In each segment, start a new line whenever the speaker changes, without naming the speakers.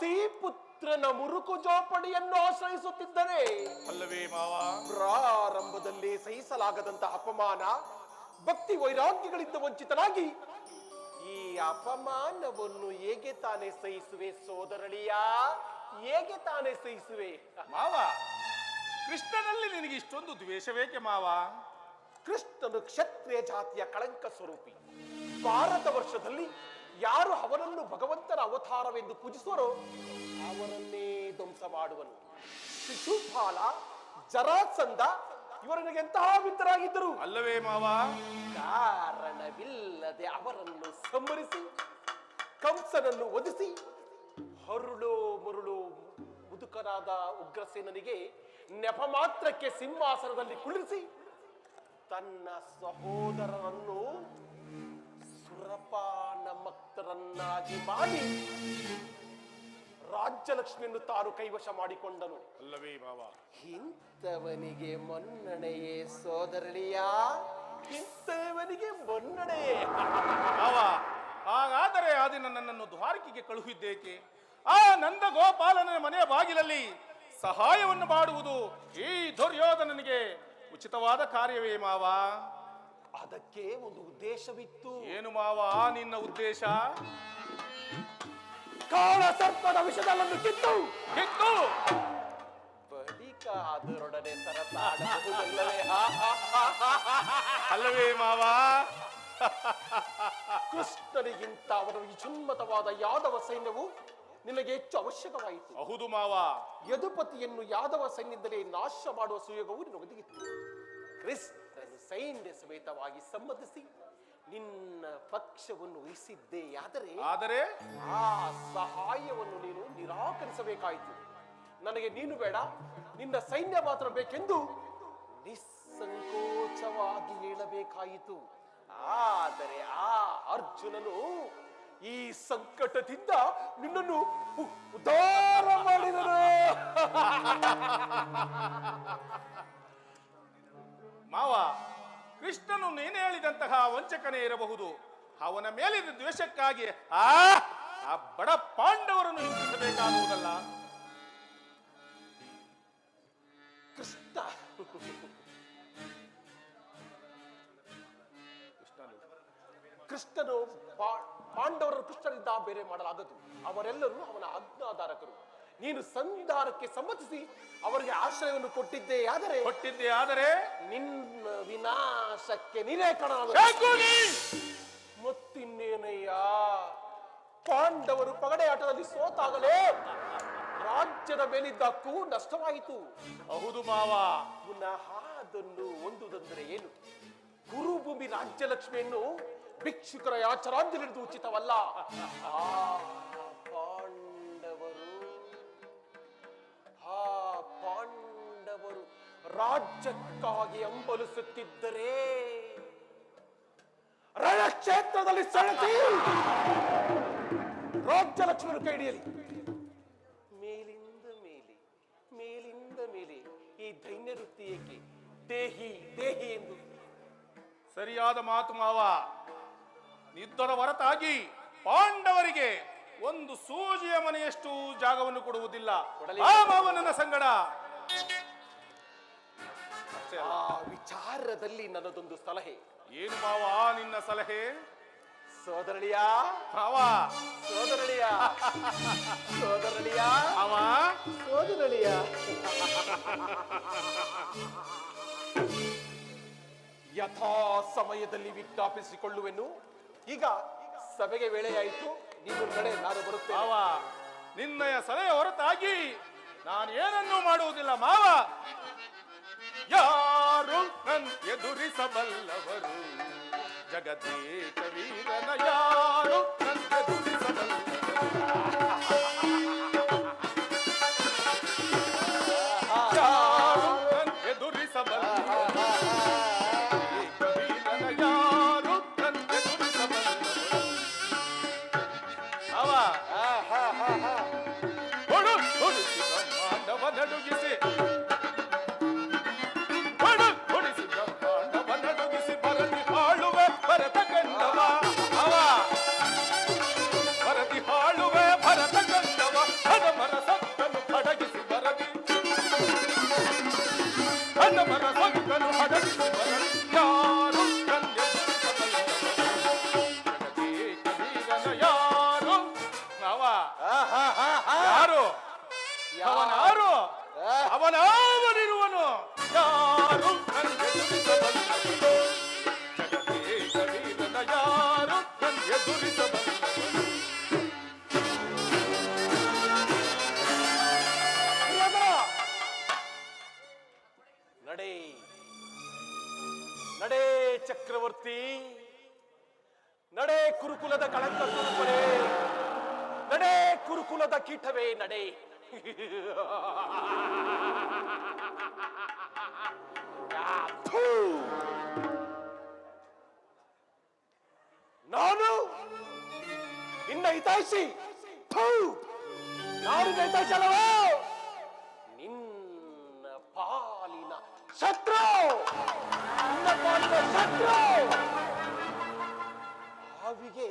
ದಾಸಿ ಪುತ್ರನ ಮುರುಕು ಜೋಪಡಿಯನ್ನು ಆಶ್ರಯಿಸುತ್ತಿದ್ದರೆ
ಅಲ್ಲವೇ ಮಾವ?
ಪ್ರಾರಂಭದಲ್ಲಿ ಸಹಿಸಲಾಗದಂತ ಅಪಮಾನ, ಭಕ್ತಿ ವೈರಾಗ್ಯಗಳಿಂದ ವಂಚಿತನಾಗಿ ಈ ಅಪಮಾನವನ್ನು ಹೇಗೆ ತಾನೇ ಸಹಿಸುವೆ ಸೋದರಳಿಯ? ಹೇಗೆ ತಾನೇ ಸಹಿಸುವೆ?
ಮಾವ, ಕೃಷ್ಣನಲ್ಲಿ ನಿನಗೆ ಇಷ್ಟೊಂದು ದ್ವೇಷವೇಕೆ ಮಾವ?
ಕೃಷ್ಣನು ಕ್ಷತ್ರಿಯ ಜಾತಿಯ ಕಳಂಕ ಸ್ವರೂಪಿ. ಭಾರತ ವರ್ಷದಲ್ಲಿ ಯಾರು ಅವನನ್ನು ಭಗವಂತನ ಅವತಾರವೆಂದು ಪೂಜಿಸುವರೋ ಅವರನ್ನೇ ಧ್ವಂಸ ಮಾಡುವನು. ಶಿಶುಪಾಲ, ಜರಾಸಂಧ ಇವರು ನನಗೆ ಎಂತಹ ಮಿತ್ರರಾಗಿದ್ದರು
ಅಲ್ಲವೇ ಮಾವ?
ಕಾರಣವಿಲ್ಲದೆ ಅವರನ್ನು ಸಂಹರಿಸಿ ಕಂಸನನ್ನು ವಧಿಸಿ ಹರುಳು ಮುರುಳು ಮುದುಕನಾದ ಉಗ್ರಸೇನನಿಗೆ ನೆಪ ಮಾತ್ರಕ್ಕೆ ಸಿಂಹಾಸನದಲ್ಲಿ ಕುಳ್ಳಿರಿಸಿ ತನ್ನ ಸಹೋದರನನ್ನು ಸುರಪಾನ ಮಕ್ತರನ್ನಾಗಿ ಮಾಡಿ ರಾಜ್ಯಲಕ್ಷ್ಮಿಯನ್ನು ತಾನು ಕೈವಶ ಮಾಡಿಕೊಂಡನು.
ಅಲ್ಲವೇ ಮಾವ?
ಇಂಥವನಿಗೆ ಮನ್ನಣೆಯೇ ಸೋದರಳಿಯ, ಇಂಥವನಿಗೆ ಮನ್ನಣೆಯೇ.
ಮಾವ, ಹಾಗಾದರೆ ಆ ದಿನ ನನ್ನನ್ನು ದ್ವಾರಕೆಗೆ ಕಳುಹಿದ್ದೇಕೆ? ಆ ನಂದ ಗೋಪಾಲನ ಮನೆಯ ಬಾಗಿಲಲ್ಲಿ ಸಹಾಯವನ್ನು ಮಾಡುವುದು ಈ ದುರ್ಯೋಧನನಿಗೆ ಉಚಿತವಾದ ಕಾರ್ಯವೇ ಮಾವ?
ಅದಕ್ಕೆ ಒಂದು ಉದ್ದೇಶವಿತ್ತು.
ಏನು ಮಾವ ನಿನ್ನ ಉದ್ದೇಶ?
ಕಾಳ ಸರ್ಪದ ವಿಷದಲ್ಲನ್ನು ಕಿತ್ತು ಬಳಿಕ ಅದರೊಡನೆ ಸರಸಾಡಬಹುದಲ್ಲವೇ?
ಅಲ್ಲವೇ ಮಾವ?
ಕೃಷ್ಣನಿಗಿಂತ ಅವರ ವಿಜೃಂಭತವಾದ ಯಾದವ ಸೈನ್ಯವು ನಿನಗೆ ಹೆಚ್ಚು ಅವಶ್ಯಕವಾಯಿತು.
ಹೌದು ಮಾವ.
ಯದುಪತಿಯನ್ನು ಯಾದವ ಸೈನ್ಯದಲ್ಲೇ ನಾಶ ಮಾಡುವ ಸುಯೋಗವು ನಿನಗೊದಗಿತ್ತು. ಕೃಷ್ಣನು ಸೈನ್ಯ ಸಮೇತವಾಗಿ ಸಮ್ಮತಿಸಿ ನಿನ್ನ ಪಕ್ಷವನ್ನು ವಹಿಸಿದ್ದೇ ಆದರೆ ಆ ಸಹಾಯವನ್ನು ನೀನು ನಿರಾಕರಿಸಬೇಕಾಯಿತು. ನನಗೆ ನೀನು ಬೇಡ, ನಿನ್ನ ಸೈನ್ಯ ಮಾತ್ರ ಬೇಕೆಂದು ನಿಸ್ಸಂಕೋಚವಾಗಿ ಹೇಳಬೇಕಾಯಿತು. ಆದರೆ ಆ ಅರ್ಜುನನು ಈ ಸಂಕಟದಿಂದ ನಿನ್ನನ್ನು ಉದ್ಧಾರ ಮಾಡಿದನು.
ಮಾವ, ಕೃಷ್ಣನು ನೀನು ಹೇಳಿದಂತಹ ವಂಚಕನೇ ಇರಬಹುದು. ಅವನ ಮೇಲಿನ ದ್ವೇಷಕ್ಕಾಗಿ ಆ ಬಡ ಪಾಂಡವರನ್ನು ಹಿಂಸಿಸಬೇಕಾಗುವುದಲ್ಲ.
ಕೃಷ್ಣನು ಪಾಂಡವರ ಕೃಷ್ಣನಿಂದ ಬೇರೆ ಮಾಡಲಾಗದು. ಅವರೆಲ್ಲರೂ ಅವನ ಆಜ್ಞಾಧಾರಕರು. ನೀನು ಸಂಧಾನಕ್ಕೆ ಸಮ್ಮತಿಸಿ ಅವರಿಗೆ ಆಶ್ರಯವನ್ನು ಕೊಟ್ಟಿದ್ದೇ ಆದರೆ ನಿನ್ನ ವಿನಾಶಕ್ಕೆ ನೀನೇ ಕಾರಣವಾಗುವುದು. ಮತ್ತಿನ್ನೇನಯ್ಯ, ಪಾಂಡವರು ಪಗಡೆಯಾಟದಲ್ಲಿ ಸೋತಾಗಲೇ ರಾಜ್ಯದ ಮೇಲಿದ್ದ ಹಕ್ಕು ನಷ್ಟವಾಯಿತು.
ಹೌದು ಮಾವ.
ಪುನಃ ಅದನ್ನು ಹೊಂದುವುದೆಂದರೆ ಏನು? ಕುರುಭೂಮಿ ರಾಜ್ಯಲಕ್ಷ್ಮಿಯನ್ನು ಭಿಕ್ಷುಕರ ಯಾಚರಾಂಜಲಿಡುವುದು ಉಚಿತವಲ್ಲ. ಪಾಂಡವರು ರಾಜ್ಯಕ್ಕಾಗಿ ಹಂಬಲಿಸುತ್ತಿದ್ದರೆ ರಣಕ್ಷೇತ್ರದಲ್ಲಿ ಸೆಳೆಸಿ ರಾಜ್ಯಲಕ್ಷ್ಮಿಯನ್ನು ಕೈ ಹಿಡಿಯಲಿ. ಮೇಲಿಂದ ಮೇಲೆ ಈ ದೈನ್ಯ ವೃತ್ತಿ ಏಕೆ? ದೇಹಿ ಎಂದು.
ಸರಿಯಾದ ಮಾತು ಮಾವ. ನಿದ್ದರ ಹೊರತಾಗಿ ಪಾಂಡವರಿಗೆ ಒಂದು ಸೂಜಿಯ ಮನೆಯಷ್ಟು ಜಾಗವನ್ನು ಕೊಡುವುದಿಲ್ಲ. ಆ ಮಾವ ನನ್ನ ಸಂಗಡ.
ಆ ವಿಚಾರದಲ್ಲಿ ನನ್ನದೊಂದು ಸಲಹೆ.
ಏನು ಮಾವ ನಿನ್ನ ಸಲಹೆ?
ಸೋದರಳಿಯ
ಮಾವ,
ಸೋದರಳಿಯ
ಮಾವ,
ಸೋದರಳಿಯ ಯಥಾ ಸಮಯದಲ್ಲಿ ವಿಜ್ಞಾಪಿಸಿಕೊಳ್ಳುವೆನು. ಈಗ ಸಭೆಗೆ ವೇಳೆಯಾಯಿತು, ನೀನು ನಡೆ, ನಾನು ಬರುತ್ತೇನೆ.
ಮಾವ, ನಿನ್ನಯ ಸಲಹೆ ಹೊರತಾಗಿ ನಾನು ಏನನ್ನೂ ಮಾಡುವುದಿಲ್ಲ ಮಾವ. ಯಾರು ನನ್ ಎದುರಿಸಬಲ್ಲವರು? ಜಗದೇಕ ವೀರನ ಯಾರು ನನ್ ಎದುರಿಸಬಲ್ಲವರು? ಯಾರು ನನ್ ಎದುರಿಸಬಲ್ಲವರು? ವೀರನ ಯಾರು ನನ್ ಎದುರಿಸಬಲ್ಲವರು? ಅವ ಹೊಡಿಸಿ ಬ್ರಹ್ಮಾಂಡವ ನಡುಗಿಸಿ, ಹೊಡಿಸಿ ಬ್ರಹ್ಮಾಂಡವ ನಡುಗಿಸಿ ಬರದಿ ಹಾಳುವೆ ಭರತ ಕಂಡವ. ಅವ ಬರದಿ ಹಾಳುವೆ ಭರತ ಯಾರು ಅವನಾರು ಅವನಾವನಿರುವನು ಯಾರು ನನಗೆ ದುರಿಸಬಲ್ಲವನು? ಜಗದೇಕವೀರನ ಯಾರು ನನಗೆ ದುರಿಸಬಲ್ಲವನು?
ನಡೆ ನಡೆ ಚಕ್ರವರ್ತಿ, ನಡೆ ಕುರುಕುಲದ ಕಳಂಕ ಸ್ವರೂಪನೇ, ನಡೆ ಕುರುಕುಲದ ಕೀಟವೇ ನಡೆ. ಥು! ನಾನು ನಿನ್ನ ಹಿತೈಷಿ, ಥು! ನಾನು ನಿನ್ನ ಹಿತೈಷಿ ಅಲ್ಲವೋ? ನಿನ್ನ ಪಾಲಿನ ಶತ್ರು, ನಿನ್ನ ಪಾಲಿನ ಶತ್ರು. ಹಾವಿಗೆ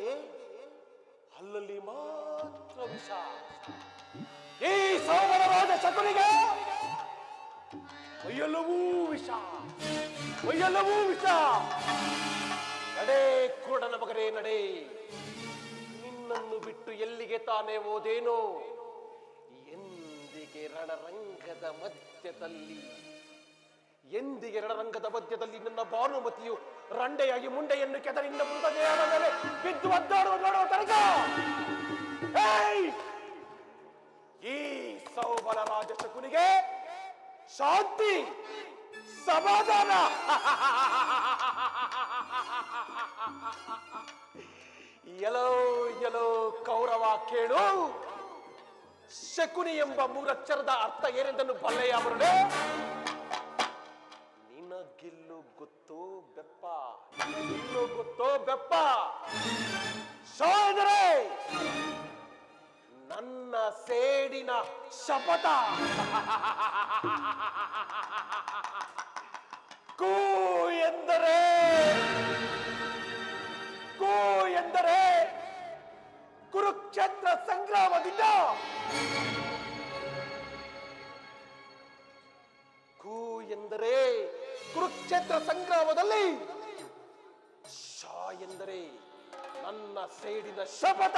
ಅಲ್ಲಲ್ಲಿ ಮಾತ್ರ ವಿಷ, ಈ ಸೋಮನ ರಾಜ ಶಕುನಿಗೆ ಮೈಯೆಲ್ಲವೂ ವಿಷ, ಮೈಯೆಲ್ಲವೂ ವಿಷ. ನಡೆ ಕುರುಡನ ಮಗನೇ ನಡೆ, ನಿನ್ನನ್ನು ಬಿಟ್ಟು ಎಲ್ಲಿಗೆ ತಾನೇ ಹೋದೇನೋ? ಎಂದಿಗೆ ರಣರಂಗದ ಮಧ್ಯದಲ್ಲಿ, ಎಂದಿಗೆ ರಣರಂಗದ ಮಧ್ಯದಲ್ಲಿ ನನ್ನ ಭಾನುಮತಿಯು ರಂಡೆಯಾಗಿ ಮುಂಡೆಯನ್ನು ಕೆದರಿ ನಿನ್ನ ಮೃತದೇಹದ ಮೇಲೆ ಬಿದ್ದು ಒದ್ದಾಡುವ ನೋಡುವ ತನಕ ಈ ಸೌಬಲ ರಾಜ ಶಕುನಿಗೆ ಶಾಂತಿ ಸಮಾಧಾನ. ಎಲೋ ಎಲೋ ಕೌರವ ಕೇಳು, ಶಕುನಿ ಎಂಬ ಮೂರಕ್ಷರದ ಅರ್ಥ ಏನೆಂದನ್ನು ಬಲ್ಲೆಯ ಬರುಡೆ? ನಿನಗಿಲ್ಲು ಗೊತ್ತೋ ಬೆಪ್ಪ, ನಿನಗಿಲ್ಲು ಗೊತ್ತೋ ಬೆಪ್ಪ? ಶೋ ಎಂದರೆ ನನ್ನ ಸೇಡಿನ ಶಪಥ. ಕೂ ಎಂದರೆ, ಕೂ ಎಂದರೆ ಕುರುಕ್ಷೇತ್ರ ಸಂಗ್ರಾಮದಿಂದ, ಕೂ ಎಂದರೆ ಕುರುಕ್ಷೇತ್ರ ಸಂಗ್ರಾಮದಲ್ಲಿ, ಶಾ ಎಂದರೆ ನನ್ನ ಸೇಡಿನ ಶಪಥ.